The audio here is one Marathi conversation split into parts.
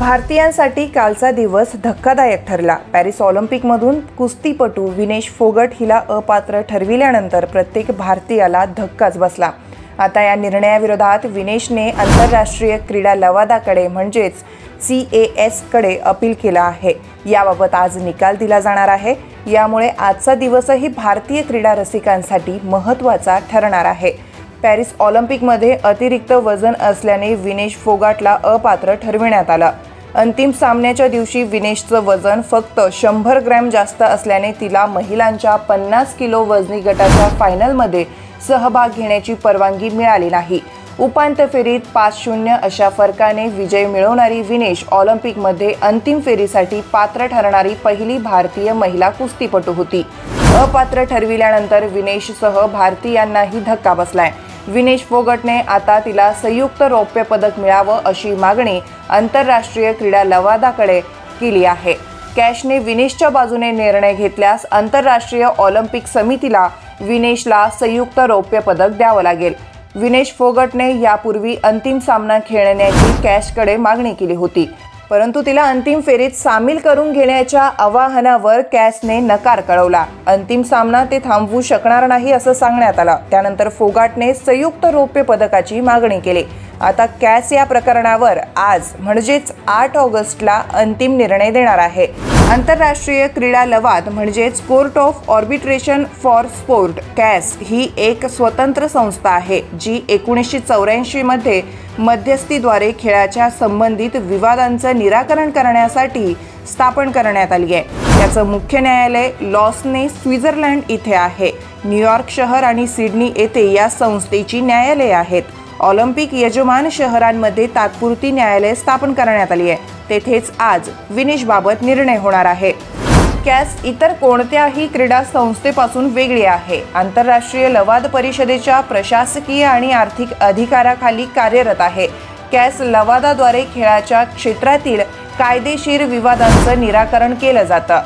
भारतीयांसाठी कालचा दिवस धक्कादायक ठरला। पॅरिस ऑलिम्पिकमधून कुस्तीपटू विनेश फोगट हिला अपात्र ठरविल्यानंतर प्रत्येक भारतीयाला धक्काच बसला। आता या निर्णयाविरोधात विनेशने आंतरराष्ट्रीय क्रीडा लवादाकडे म्हणजेच CAS कडे अपील केलं आहे। याबाबत आज निकाल दिला जाणार आहे। यामुळे आजचा दिवसही भारतीय क्रीडा रसिकांसाठी महत्त्वाचा ठरणार आहे। पॅरिस ऑलिम्पिकमध्ये अतिरिक्त वजन असल्याने विनेश फोगाटला अपात्र ठरविण्यात आलं। अंतिम सामन्याच्या दिवशी विनेशचं वजन फक्त 100 ग्रॅम जास्त असल्याने तिला महिलांच्या 50 किलो वजनी गटाच्या फायनलमध्ये सहभाग घेण्याची परवानगी मिळाली नाही। उपांत्य फेरीत 5-0 अशा फरकाने विजय मिळवणारी विनेश ऑलिम्पिकमध्ये अंतिम फेरीसाठी पात्र ठरणारी पहिली भारतीय महिला कुस्तीपटू होती। अपात्र ठरविल्यानंतर विनेशसह भारतीयांनाही धक्का बसलाय। विनेश फोगटने आता तिला संयुक्त रौप्य पदक मिळावं अशी मागणी आंतरराष्ट्रीय क्रीडा लवादाकडे केली आहे। कॅशने विनेशच्या बाजूने निर्णय घेतल्यास आंतरराष्ट्रीय ऑलिम्पिक समितीला विनेशला संयुक्त रौप्य पदक द्यावं लागेल। विनेश फोगटने यापूर्वी अंतिम सामना खेळण्याची कॅशकडे मागणी केली होती, परंतु तिला अंतिम फेरीत सामील करून घेण्याच्या आवाहनावर कॅशने नकार कळवला। अंतिम सामना ते थांबवू शकणार नाही असं सांगण्यात आलं। त्यानंतर फोगाटने संयुक्त रौप्य पदकाची मागणी केली। आता कॅश या प्रकरणावर आज म्हणजेच 8 ऑगस्टला अंतिम निर्णय देणार आहे। आंतरराष्ट्रीय क्रीडा लवाद म्हणजेच court of arbitration for sport CAS ही एक स्वतंत्र संस्था आहे, जी 1984 मध्ये मध्यस्थीद्वारे खेळाच्या संबंधित विवादांचं निराकरण करण्यासाठी स्थापन करण्यात आली आहे। याचं मुख्य न्यायालय लॉसने स्वित्झर्लंड इथे आहे। न्यूयॉर्क शहर आणि सिडनी येथे या संस्थेची न्यायालये आहेत। ऑलिम्पिक यजमान शहरांमध्ये तात्पुरती न्यायालय स्थापन करण्यात आली आहे। तेथेच आज विनेशबाबत निर्णय होणार आहे। कॅस इतर कोणत्याही क्रीडा संस्थेपासून वेगळी आहे। आंतरराष्ट्रीय लवाद परिषदेच्या प्रशासकीय आणि आर्थिक अधिकाराखाली कार्यरत आहे। कॅस लवादाद्वारे खेळाच्या क्षेत्रातील कायदेशीर विवादांचं निराकरण केलं जातं।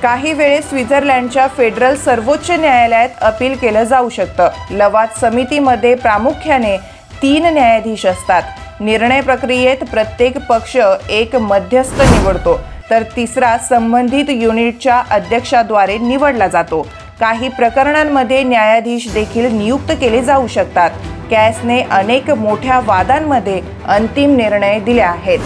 काही वेळेस स्वित्झर्लंडच्या फेडरल सर्वोच्च न्यायालयात अपील केलं जाऊ शकतं। लवाद समितीमध्ये प्रामुख्याने 3 न्यायाधीश असतात। निर्णय प्रक्रियेत प्रत्येक पक्ष एक मध्यस्थ निवडतो, तर तिसरा संबंधित युनिटच्या अध्यक्षाद्वारे निवडला जातो। काही प्रकरणांमध्ये न्यायाधीश देखील नियुक्त केले जाऊ शकतात। कॅसने अनेक मोठ्या वादांमध्ये अंतिम निर्णय दिले आहेत।